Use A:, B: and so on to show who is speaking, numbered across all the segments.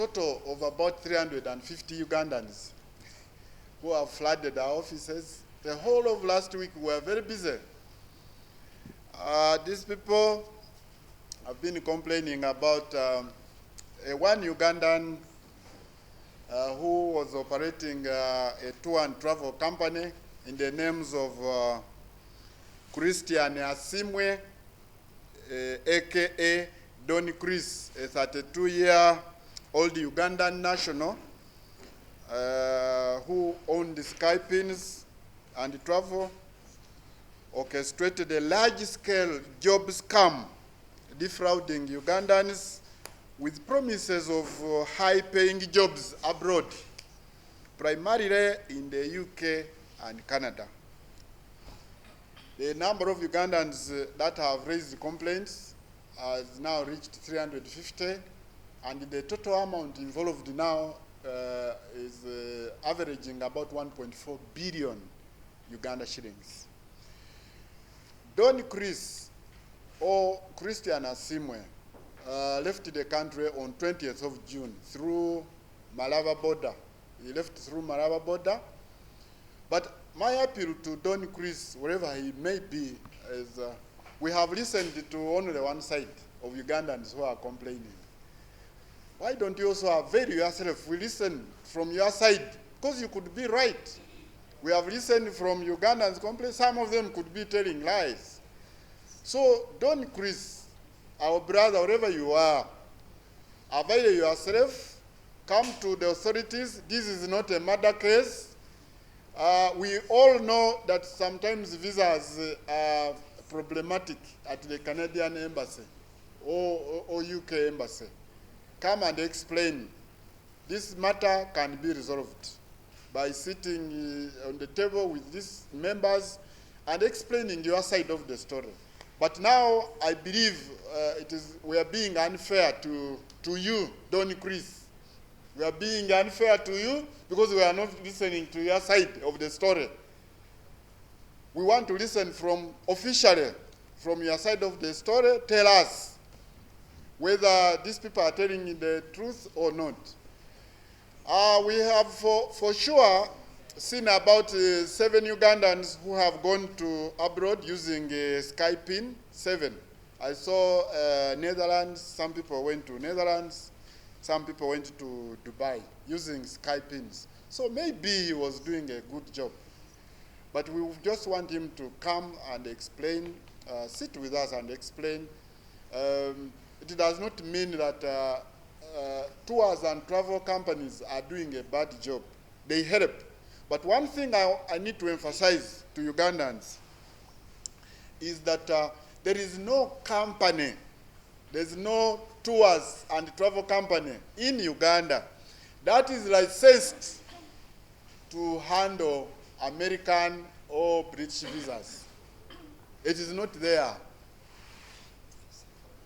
A: total of about 350 Ugandans who have flooded our offices. The whole of last week we were very busy. These people have been complaining about one Ugandan who was operating a tour and travel company in the names of Christian Asimwe, aka Don Chris, a 32-year-old Ugandan national who owned Pinz and travel, orchestrated a large-scale job scam, defrauding Ugandans with promises of high-paying jobs abroad, primarily in the UK and Canada. The number of Ugandans that have raised complaints has now reached 350, and the total amount involved now is averaging about 1.4 billion Uganda shillings. Don Chris, or Christian Asimwe, left the country on 20th of June through Malaba border. He left through Malaba border. But my appeal to Don Chris, wherever he may be, is we have listened to only one side of Ugandans who are complaining. Why don't you also avail yourself? We listen from your side, because you could be right. We have listened from Ugandans complaining. Some of them could be telling lies. So Don Chris, our brother, wherever you are, avail yourself, come to the authorities. This is not a murder case. We all know that sometimes visas are problematic at the Canadian embassy or UK embassy. Come and explain. This matter can be resolved by sitting on the table with these members and explaining your side of the story. But now I believe we are being unfair to you, Don Chris. We are being unfair to you because we are not listening to your side of the story. We want to listen officially from your side of the story. Tell us whether these people are telling the truth or not. We have for sure seen about 7 Ugandans who have gone to abroad using Skypin 7. I saw Netherlands, some people went to Netherlands, some people went to Dubai using Skypins. So maybe he was doing a good job. But we just want him to come and explain, sit with us and explain. It does not mean that tours and travel companies are doing a bad job. They help. But one thing I need to emphasize to Ugandans is that there is no company, there's no tours and travel company in Uganda that is licensed to handle American or British visas. It is not there.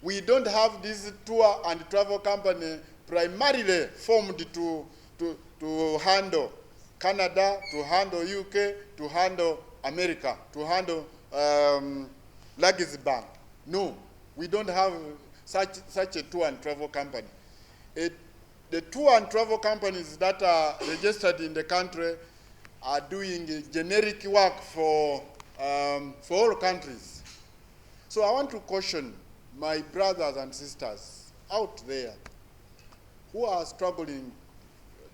A: We don't have this tour and travel company primarily formed to handle Canada, to handle UK, to handle America, to handle luggage bank. No, we don't have such a tour and travel company. The tour and travel companies that are registered in the country are doing generic work for all countries. So I want to caution my brothers and sisters out there who are struggling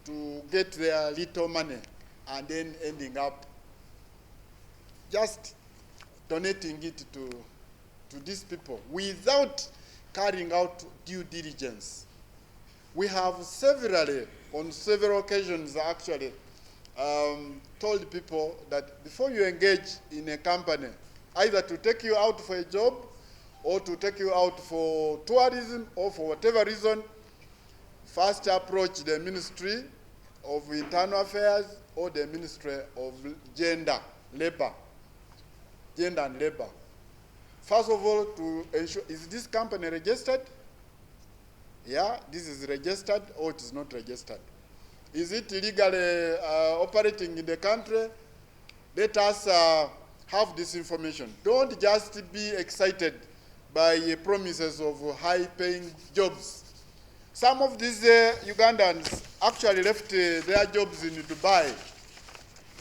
A: to get their little money and then ending up just donating it to these people without carrying out due diligence. We have on several occasions actually, told people that before you engage in a company, either to take you out for a job or to take you out for tourism or for whatever reason, first approach the Ministry of Internal Affairs or the Ministry of Gender and Labor. First of all, to ensure, is this company registered? Yeah, this is registered or it is not registered. Is it legally operating in the country? Let us have this information. Don't just be excited by promises of high-paying jobs. Some of these Ugandans actually left their jobs in Dubai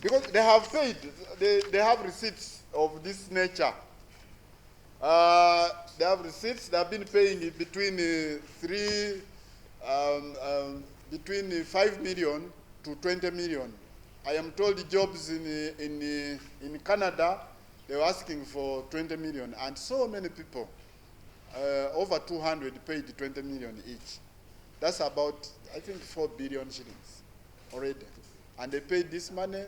A: because they have paid, they have receipts of this nature. They have receipts, they have been paying between between 5 million to 20 million. I am told the jobs in Canada, they were asking for 20 million, and so many people, over 200 paid 20 million each. That's about, I think, 4 billion shillings already. And they paid this money,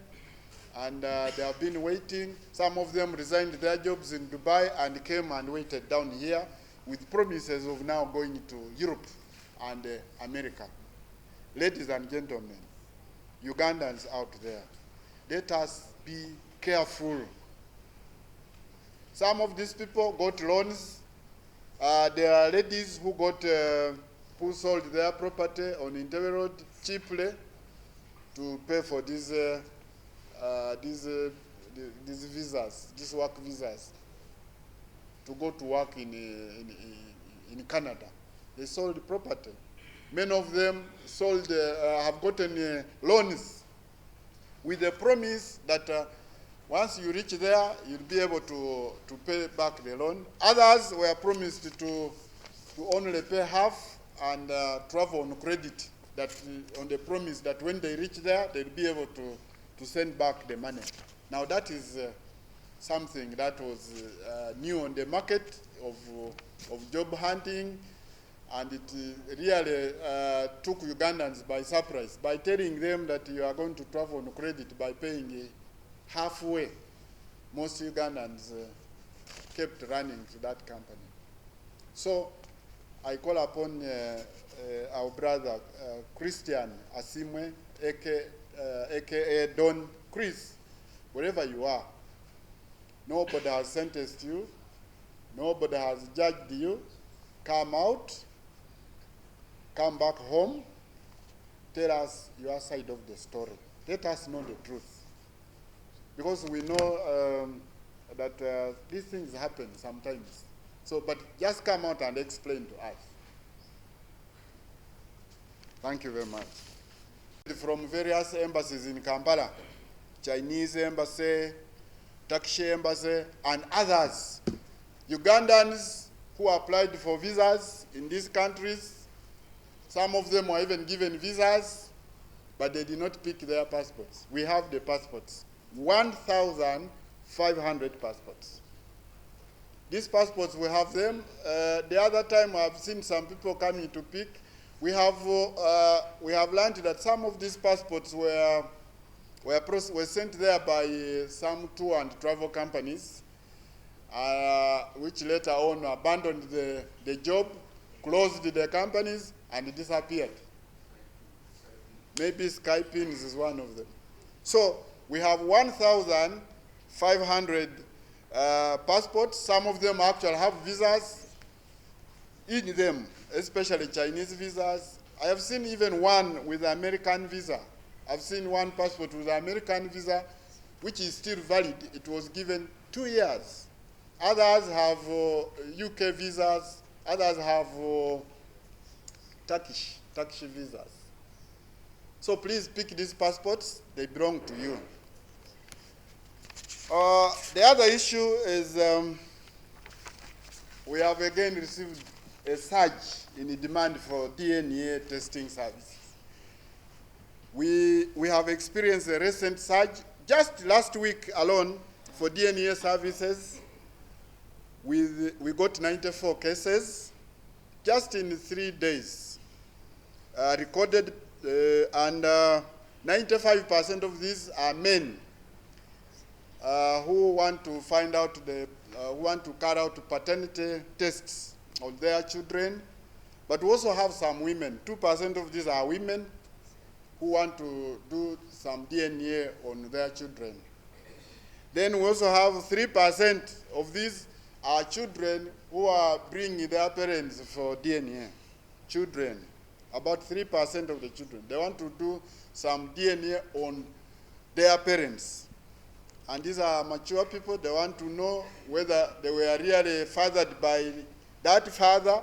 A: and they have been waiting. Some of them resigned their jobs in Dubai and came and waited down here with promises of now going to Europe and America. Ladies and gentlemen, Ugandans out there, let us be careful. Some of these people got loans. There are ladies who got, who sold their property on Integrity Road cheaply to pay for these visas, these work visas, to go to work in Canada. They sold the property. Many of them sold, have gotten loans with the promise that once you reach there, you'll be able to pay back the loan. Others were promised to only pay half and travel on credit, that on the promise that when they reach there, they'll be able to send back the money. Now that is something that was new on the market of job hunting, and it really took Ugandans by surprise by telling them that you are going to travel on credit by paying halfway. Most Ugandans kept running to that company. So I call upon our brother Christian Asimwe, aka Don Chris, wherever you are. Nobody has sentenced you. Nobody has judged you. Come out. Come back home. Tell us your side of the story. Let us know the truth. Because we know that these things happen sometimes. So, but just come out and explain to us. Thank you very much. From various embassies in Kampala, Chinese embassy, Turkish embassy, and others, Ugandans who applied for visas in these countries, some of them were even given visas, but they did not pick their passports. We have the passports, 1,500 passports. These passports, we have them. The other time I've seen some people coming to pick. We have learned that some of these passports were sent there by some tour and travel companies, which later on abandoned the job, closed the companies, and disappeared. Maybe Pinz is one of them. So we have 1,500 passports. Some of them actually have visas in them, especially Chinese visas. I have seen even one with American visa. I've seen one passport with American visa, which is still valid. It was given 2 years. Others have UK visas. Others have Turkish visas. So please pick these passports. They belong to you. The other issue is we have again received a surge in the demand for DNA testing services. We have experienced a recent surge. Just last week alone, for DNA services, we got 94 cases, just in 3 days, recorded, and 95% of these are men who want to find out who want to carry out paternity tests on their children, but we also have some women. 2% of these are women who want to do some DNA on their children. Then we also have 3% of these are children who are bringing their parents for DNA. Children, about 3% of the children. They want to do some DNA on their parents. And these are mature people. They want to know whether they were really fathered by that father,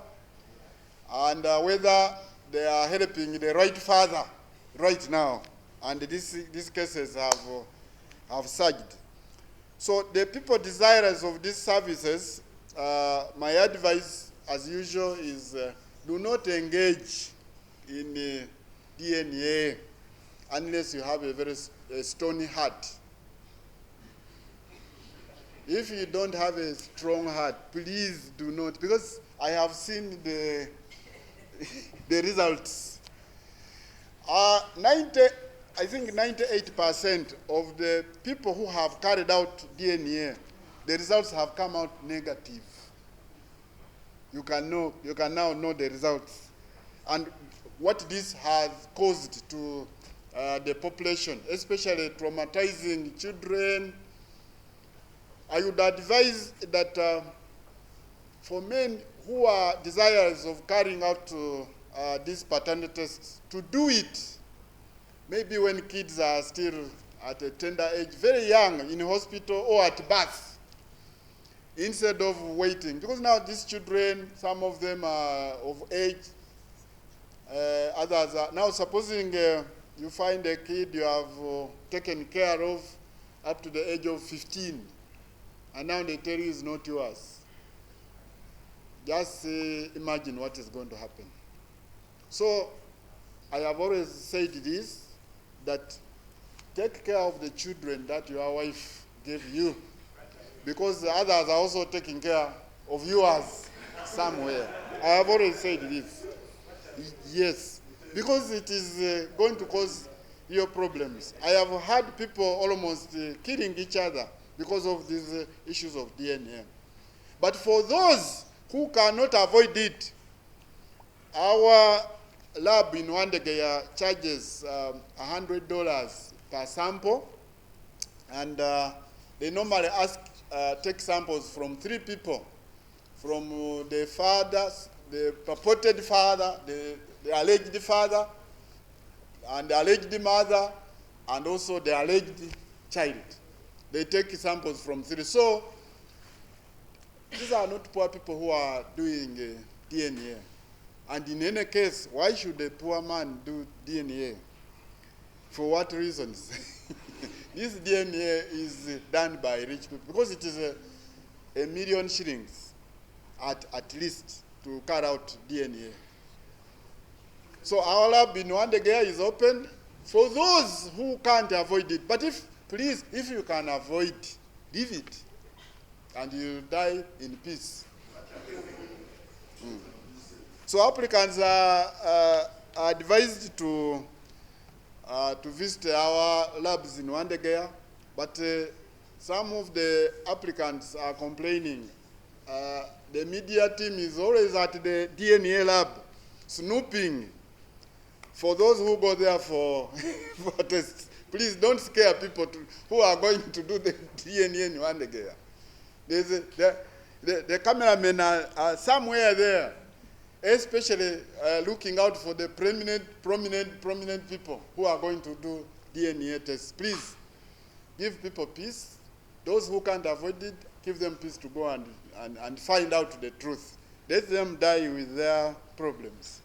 A: and whether they are helping the right father right now, and these cases have surged. So the people desirous of these services, my advice, as usual, is do not engage in DNA unless you have a very stony heart. If you don't have a strong heart, please do not, because I have seen the results. I think 98% of the people who have carried out DNA, the results have come out negative. You can now know the results. And what this has caused to the population, especially traumatizing children. I would advise that for men who are desirous of carrying out these paternity tests, to do it maybe when kids are still at a tender age, very young, in hospital or at birth, instead of waiting. Because now these children, some of them are of age, others are. Now supposing you find a kid you have taken care of up to the age of 15, and now they tell you it's not yours. Just imagine what is going to happen. So I have always said this, that take care of the children that your wife gave you, because the others are also taking care of yours somewhere. I have always said this. Yes, because it is going to cause your problems. I have had people almost killing each other because of these issues of DNA. But for those who cannot avoid it, our lab in Wandegea charges $100 per sample, and they normally take samples from 3 people, from the father, the purported father, the alleged father, and the alleged mother, and also the alleged child. They take samples from 3. So these are not poor people who are doing DNA. And in any case, why should a poor man do DNA? For what reasons? This DNA is done by rich people, because it is $1 million shillings at least to carry out DNA. So our lab in Wandegea is open for those who can't avoid it. But if you can avoid, leave it, and you die in peace. So applicants are advised to visit our labs in Wandegea, but some of the applicants are complaining. The media team is always at the DNA lab, snooping. For those who go there for tests, please don't scare people who are going to do the DNA in Wandegea. The cameramen are somewhere there, especially looking out for the prominent people who are going to do DNA tests. Please, give people peace. Those who can't avoid it, give them peace to go and find out the truth. Let them die with their problems.